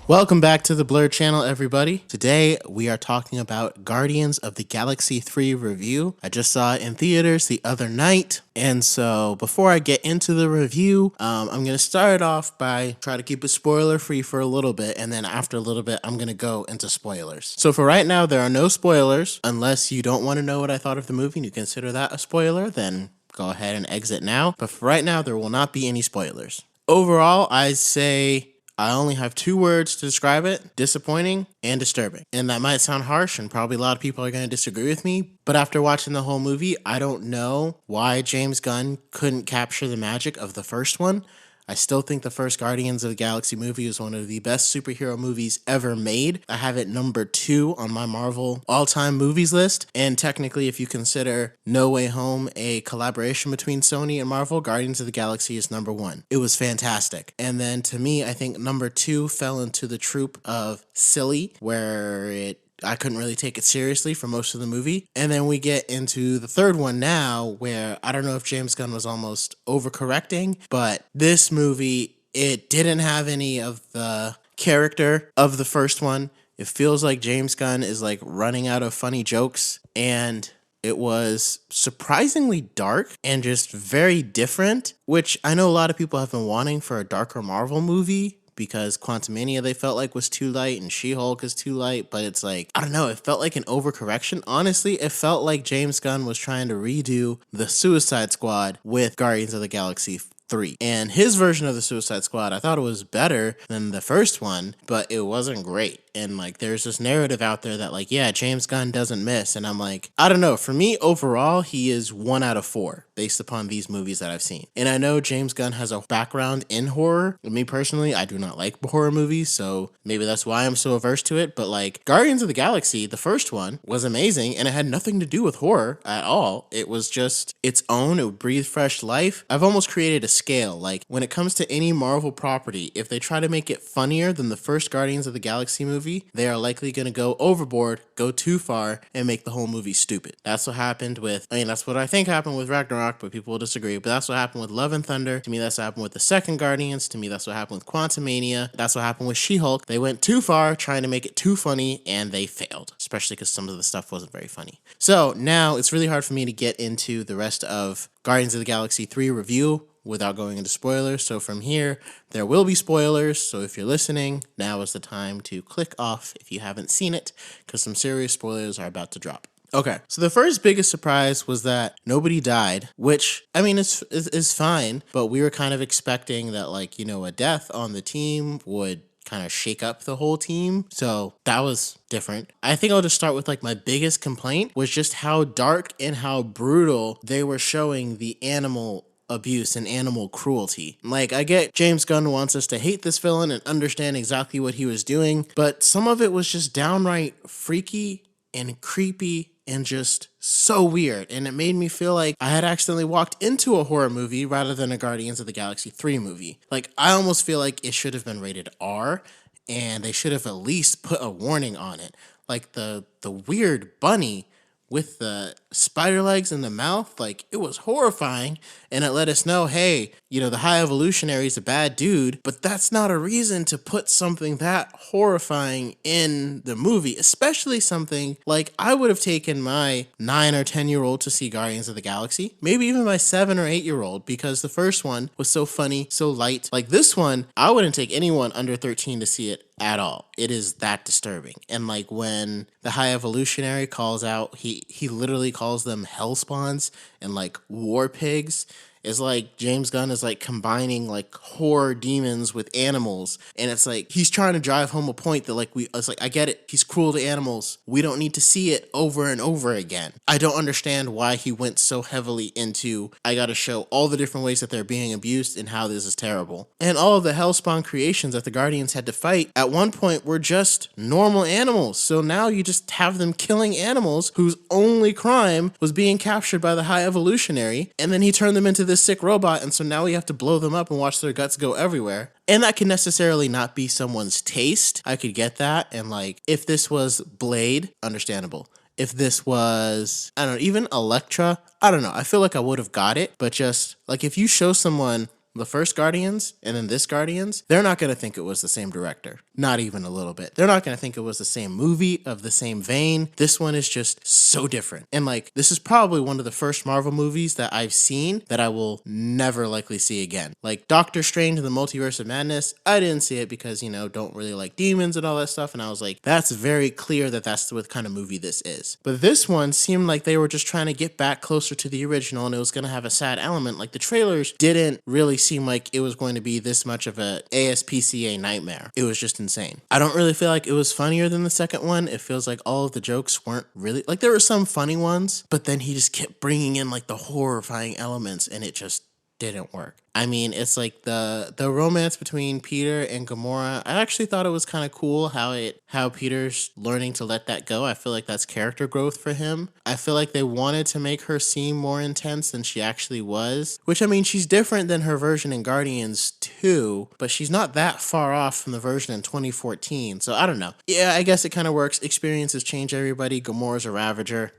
Welcome back to the Blur channel, everybody. Today we are talking about Guardians of the Galaxy 3 review. I just saw it in theaters the other night, and so before I get into the review, I'm going to start off by trying to keep it spoiler free for a little bit, and then after a little bit I'm going to go into spoilers. So for right now, there are no spoilers. Unless you don't want to know what I thought of the movie and you consider that a spoiler, then go ahead and exit now. But for right now, there will not be any spoilers. Overall, I say I only have two words to describe it: disappointing and disturbing. And that might sound harsh, and probably a lot of people are going to disagree with me, but after watching the whole movie, I don't know why James Gunn couldn't capture the magic of the first one. I still think the first Guardians of the Galaxy movie is one of the best superhero movies ever made. I have it number 2 on my Marvel all-time movies list. And technically, if you consider No Way Home a collaboration between Sony and Marvel, Guardians of the Galaxy is number 1. It was fantastic. And then to me, I think number 2 fell into the trope of silly, where I couldn't really take it seriously for most of the movie. And then we get into the third one now, where I don't know if James Gunn was almost overcorrecting, but this movie, it didn't have any of the character of the first one. It feels like James Gunn is like running out of funny jokes, and it was surprisingly dark and just very different, which I know a lot of people have been wanting for a darker Marvel movie, because Quantumania they felt like was too light and She-Hulk is too light, but it's like, I don't know, it felt like an overcorrection. Honestly, it felt like James Gunn was trying to redo the Suicide Squad with Guardians of the Galaxy 3. And his version of the Suicide Squad, I thought it was better than the first one, but it wasn't great. And like, there's this narrative out there that like, yeah, James Gunn doesn't miss. And I'm like, I don't know. For me, overall, he is 1 out of 4 based upon these movies that I've seen. And I know James Gunn has a background in horror. Me personally, I do not like horror movies, so maybe that's why I'm so averse to it. But like, Guardians of the Galaxy, the first one, was amazing, and it had nothing to do with horror at all. It was just its own. It would breathe fresh life. I've almost created a scale. Like, when it comes to any Marvel property, if they try to make it funnier than the first Guardians of the Galaxy movie, they are likely going to go overboard, go too far, and make the whole movie stupid. That's what happened with, that's what I think happened with Ragnarok, but people will disagree. But that's what happened with Love and Thunder. To me, that's what happened with the second Guardians. To me, that's what happened with Quantumania. That's what happened with She-Hulk. They went too far trying to make it too funny, and they failed, especially because some of the stuff wasn't very funny. So now it's really hard for me to get into the rest of Guardians of the Galaxy 3 review without going into spoilers. So from here, there will be spoilers. So if you're listening, now is the time to click off if you haven't seen it, because some serious spoilers are about to drop. Okay, so the first biggest surprise was that nobody died, which, I mean, is fine, but we were kind of expecting that, like, you know, a death on the team would kind of shake up the whole team. So that was different. I think I'll just start with like my biggest complaint was just how dark and how brutal they were showing the animal abuse and animal cruelty. Like, I get James Gunn wants us to hate this villain and understand exactly what he was doing, but some of it was just downright freaky and creepy and just so weird. And it made me feel like I had accidentally walked into a horror movie rather than a Guardians of the Galaxy 3 movie. Like, I almost feel like it should have been rated R, and they should have at least put a warning on it. Like the weird bunny with the spider legs in the mouth, like, it was horrifying, and it let us know, hey, you know, the High Evolutionary is a bad dude, but that's not a reason to put something that horrifying in the movie, especially something like, I would have taken my 9 or 10-year-old to see Guardians of the Galaxy, maybe even my 7 or 8-year-old, because the first one was so funny, so light. Like, this one, I wouldn't take anyone under 13 to see it at all. It is that disturbing. And like, when the High Evolutionary calls out, he literally calls them hellspawns and like war pigs. It's like James Gunn is like combining like horror demons with animals, and it's like he's trying to drive home a point that like it's like, I get it, he's cruel to animals, we don't need to see it over and over again. I don't understand why he went so heavily into, I gotta show all the different ways that they're being abused and how this is terrible. And all of the hellspawn creations that the Guardians had to fight at one point were just normal animals, so now you just have them killing animals whose only crime was being captured by the High Evolutionary, and then he turned them into this sick robot, and so now we have to blow them up and watch their guts go everywhere. And that can necessarily not be someone's taste. I could get that. And like, if this was Blade, understandable. If this was, I don't know, even Elektra, I don't know. I feel like I would have got it. But just like, if you show someone the first Guardians and then this Guardians, they're not going to think it was the same director. Not even a little bit. They're not going to think it was the same movie of the same vein. This one is just so different. And like, this is probably one of the first Marvel movies that I've seen that I will never likely see again. Like Doctor Strange and the Multiverse of Madness, I didn't see it because, don't really like demons and all that stuff. And I was like, that's very clear that that's what kind of movie this is. But this one seemed like they were just trying to get back closer to the original, and it was going to have a sad element. Like the trailers didn't really seem like it was going to be this much of a ASPCA nightmare. It was just insane. I don't really feel like it was funnier than the second one. It feels like all of the jokes weren't really, like there were some funny ones, but then he just kept bringing in like the horrifying elements and it just didn't work. I mean, it's like the romance between Peter and Gamora. I actually thought it was kind of cool how Peter's learning to let that go. I feel like that's character growth for him. I feel like they wanted to make her seem more intense than she actually was, which I mean, she's different than her version in Guardians 2, but she's not that far off from the version in 2014. So I don't know. Yeah, I guess it kind of works. Experiences change everybody. Gamora's a Ravager,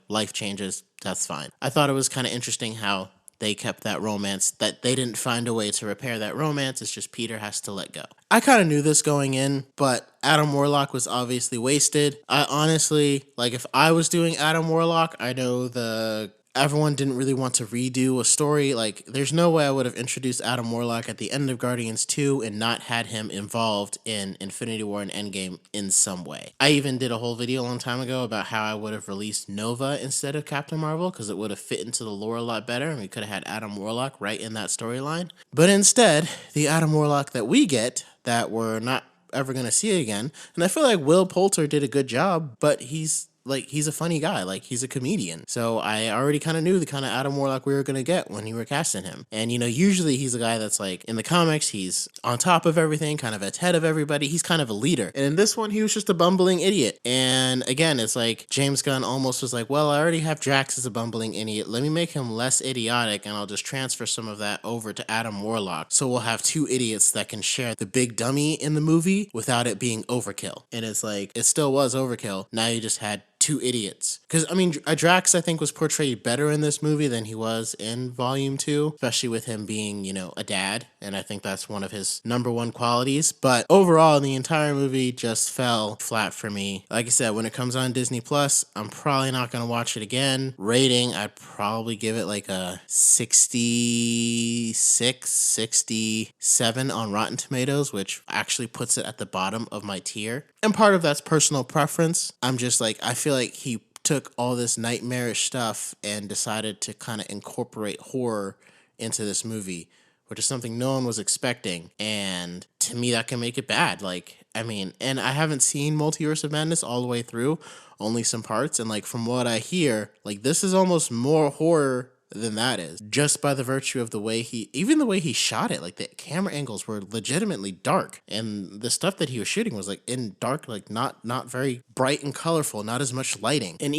life changes. That's fine. I thought it was kind of interesting how they kept that romance, that they didn't find a way to repair that romance. It's just Peter has to let go. I kind of knew this going in, but Adam Warlock was obviously wasted. I honestly, like if I was doing Adam Warlock, I know everyone didn't really want to redo a story. Like, there's no way I would have introduced Adam Warlock at the end of Guardians 2 and not had him involved in Infinity War and Endgame in some way. I even did a whole video a long time ago about how I would have released Nova instead of Captain Marvel because it would have fit into the lore a lot better and we could have had Adam Warlock right in that storyline. But instead, the Adam Warlock that we get, that we're not ever going to see again, and I feel like Will Poulter did a good job, but he's a funny guy, like he's a comedian. So I already kind of knew the kind of Adam Warlock we were going to get when you were casting him. And, usually he's a guy that's like in the comics, he's on top of everything, kind of ahead of everybody. He's kind of a leader. And in this one, he was just a bumbling idiot. And again, it's like James Gunn almost was like, well, I already have Drax as a bumbling idiot. Let me make him less idiotic and I'll just transfer some of that over to Adam Warlock. So we'll have two idiots that can share the big dummy in the movie without it being overkill. And it's like, it still was overkill. Now you just had two idiots. Because, I mean, Drax, I think, was portrayed better in this movie than he was in Volume 2, especially with him being, a dad, and I think that's one of his number one qualities. But overall, the entire movie just fell flat for me. Like I said, when it comes on Disney Plus, I'm probably not going to watch it again. Rating, I'd probably give it like a 66, 67 on Rotten Tomatoes, which actually puts it at the bottom of my tier. And part of that's personal preference. I'm just like, I feel like he took all this nightmarish stuff and decided to kind of incorporate horror into this movie, which is something no one was expecting. And to me, that can make it bad. And I haven't seen Multiverse of Madness all the way through, only some parts. And from what I hear, this is almost more horror than that is, just by the virtue of the way he shot it. The camera angles were legitimately dark, and the stuff that he was shooting was in dark, not very bright and colorful, not as much lighting. And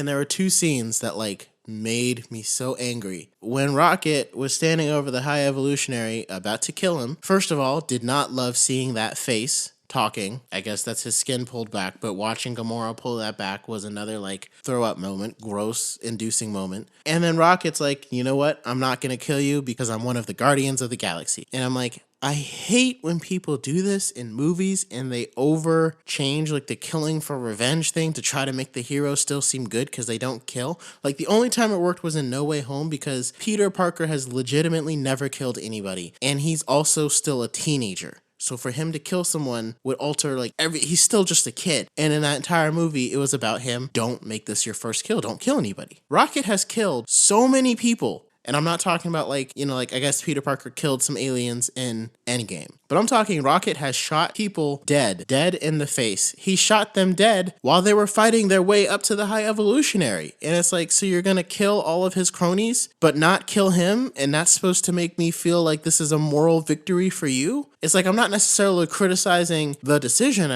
there were two scenes that made me so angry. When Rocket was standing over the High Evolutionary about to kill him, first of all, did not love seeing that face talking. I guess that's his skin pulled back, but watching Gamora pull that back was another throw up moment, gross inducing moment. And then Rocket's like, you know what? I'm not going to kill you because I'm one of the Guardians of the Galaxy. And I'm like, I hate when people do this in movies and they over change the killing for revenge thing to try to make the hero still seem good because they don't kill. The only time it worked was in No Way Home because Peter Parker has legitimately never killed anybody. And he's also still a teenager. So for him to kill someone would alter he's still just a kid. And in that entire movie, it was about him. Don't make this your first kill. Don't kill anybody. Rocket has killed so many people. And I'm not talking about I guess Peter Parker killed some aliens in Endgame. But I'm talking Rocket has shot people dead in the face. He shot them dead while they were fighting their way up to the High Evolutionary. And it's so you're going to kill all of his cronies, but not kill him? And that's supposed to make me feel like this is a moral victory for you? It's I'm not necessarily criticizing the decision,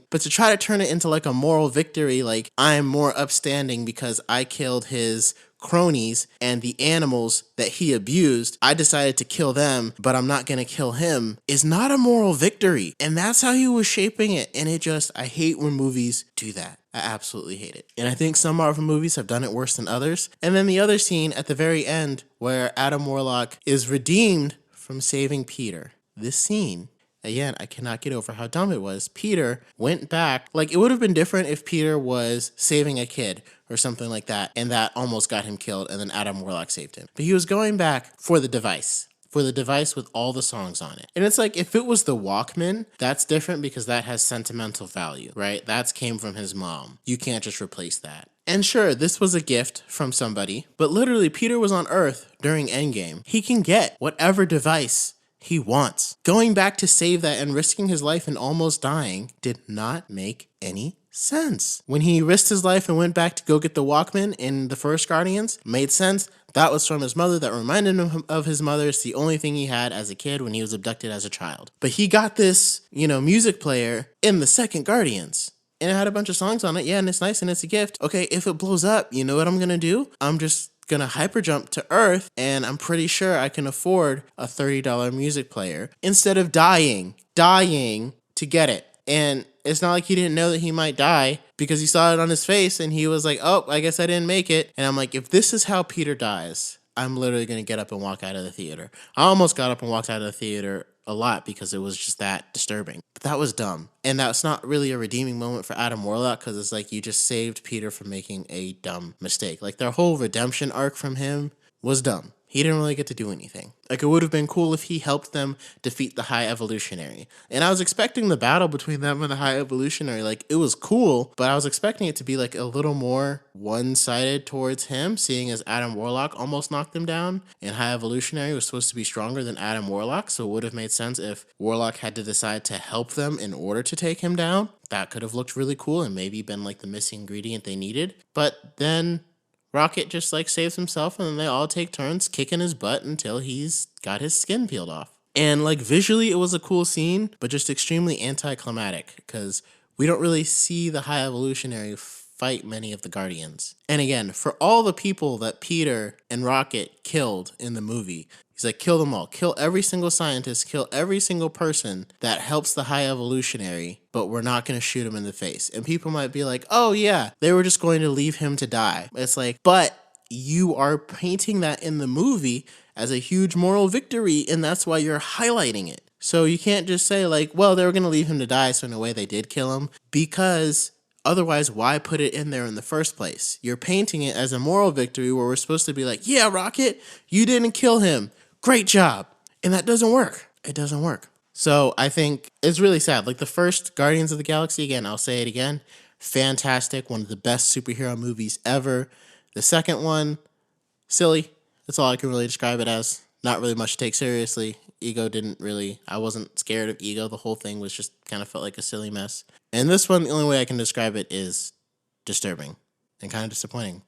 but to try to turn it into a moral victory, I'm more upstanding because I killed his cronies and the animals that he abused, I decided to kill them, but I'm not going to kill him, is not a moral victory. And that's how he was shaping it. And I hate when movies do that. I absolutely hate it. And I think some Marvel movies have done it worse than others. And then the other scene at the very end where Adam Warlock is redeemed from saving Peter. This scene, again, I cannot get over how dumb it was. Peter went back. Like, it would have been different if Peter was saving a kid or something like that, and that almost got him killed, and then Adam Warlock saved him. But he was going back for the device. For the device with all the songs on it. And it's like, if it was the Walkman, that's different because that has sentimental value, right? That came from his mom. You can't just replace that. And sure, this was a gift from somebody, but literally Peter was on Earth during Endgame. He can get whatever device he wants. Going back to save that and risking his life and almost dying did not make any sense. When he risked his life and went back to go get the Walkman in the first Guardians, made sense. That was from his mother. That reminded him of his mother. It's the only thing he had as a kid when he was abducted as a child. But he got this, music player in the second Guardians. And it had a bunch of songs on it. Yeah, and it's nice and it's a gift. Okay, if it blows up, you know what I'm going to do? I'm just going to hyperjump to Earth, and I'm pretty sure I can afford a $30 music player instead of dying to get it. And it's not like he didn't know that he might die because he saw it on his face and he was like, oh, I guess I didn't make it. And I'm like, if this is how Peter dies, I'm literally going to get up and walk out of the theater. I almost got up and walked out of the theater a lot because it was just that disturbing. But that was dumb. And that's not really a redeeming moment for Adam Warlock because it's like you just saved Peter from making a dumb mistake. Like their whole redemption arc from him was dumb. He didn't really get to do anything. Like, it would have been cool if he helped them defeat the High Evolutionary. And I was expecting the battle between them and the High Evolutionary. Like, it was cool, but I was expecting it to be, like, a little more one-sided towards him, seeing as Adam Warlock almost knocked him down. And High Evolutionary was supposed to be stronger than Adam Warlock, so it would have made sense if Warlock had to decide to help them in order to take him down. That could have looked really cool and maybe been, like, the missing ingredient they needed. But then Rocket just saves himself, and then they all take turns kicking his butt until he's got his skin peeled off. And visually it was a cool scene, but just extremely anticlimactic because we don't really see the High Evolutionary fight many of the Guardians. And again, for all the people that Peter and Rocket killed in the movie, he's like, kill them all. Kill every single scientist. Kill every single person that helps the High Evolutionary, but we're not going to shoot him in the face. And people might be like, oh yeah, they were just going to leave him to die. It's like, but you are painting that in the movie as a huge moral victory, and that's why you're highlighting it. So you can't just say well, they were going to leave him to die, so in a way they did kill him, because otherwise, why put it in there in the first place? You're painting it as a moral victory where we're supposed to be like, yeah, Rocket, you didn't kill him. Great job. And that doesn't work. It doesn't work. So I think it's really sad. The first Guardians of the Galaxy, again, I'll say it again, fantastic. One of the best superhero movies ever. The second one, silly. That's all I can really describe it as. Not really much to take seriously. I wasn't scared of Ego. The whole thing was just kind of felt like a silly mess. And this one, the only way I can describe it is disturbing and kind of disappointing.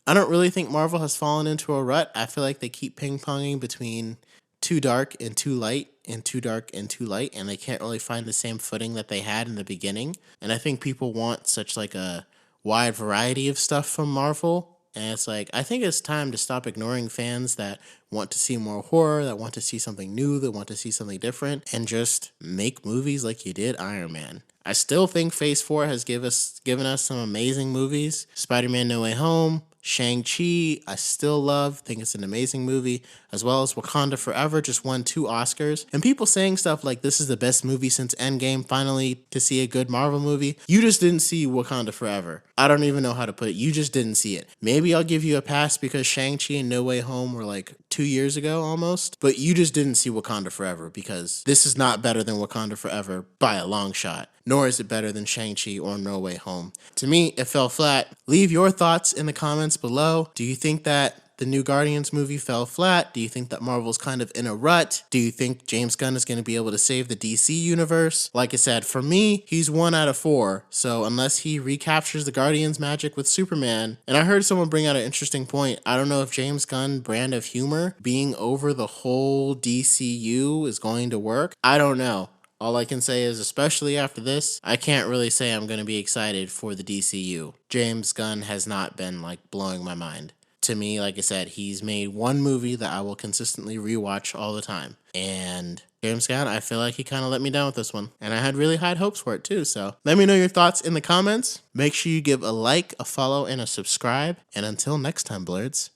I don't really think Marvel has fallen into a rut. I feel like they keep ping-ponging between too dark and too light and too dark and too light, and they can't really find the same footing that they had in the beginning. And I think people want such a wide variety of stuff from Marvel. And it's I think it's time to stop ignoring fans that want to see more horror, that want to see something new, that want to see something different, and just make movies like you did Iron Man. I still think Phase 4 has given us some amazing movies. Spider-Man No Way Home, Shang-Chi, I still think it's an amazing movie, as well as Wakanda Forever just won 2 Oscars. And people saying stuff like this is the best movie since Endgame, finally to see a good Marvel movie. You just didn't see Wakanda Forever. I don't even know how to put it. You just didn't see it. Maybe I'll give you a pass because Shang-Chi and No Way Home were 2 years ago almost, but you just didn't see Wakanda Forever because this is not better than Wakanda Forever by a long shot. Nor is it better than Shang-Chi or No Way Home. To me, it fell flat. Leave your thoughts in the comments below. Do you think that the new Guardians movie fell flat? Do you think that Marvel's kind of in a rut? Do you think James Gunn is going to be able to save the DC universe? Like I said, for me, he's 1 out of 4. So unless he recaptures the Guardians magic with Superman, and I heard someone bring out an interesting point. I don't know if James Gunn brand of humor being over the whole DCU is going to work. I don't know. All I can say is, especially after this, I can't really say I'm going to be excited for the DCU. James Gunn has not been blowing my mind. To me, like I said, he's made one movie that I will consistently rewatch all the time. And James Gunn, I feel like he kind of let me down with this one. And I had really high hopes for it too. So let me know your thoughts in the comments. Make sure you give a like, a follow, and a subscribe. And until next time, Blurds.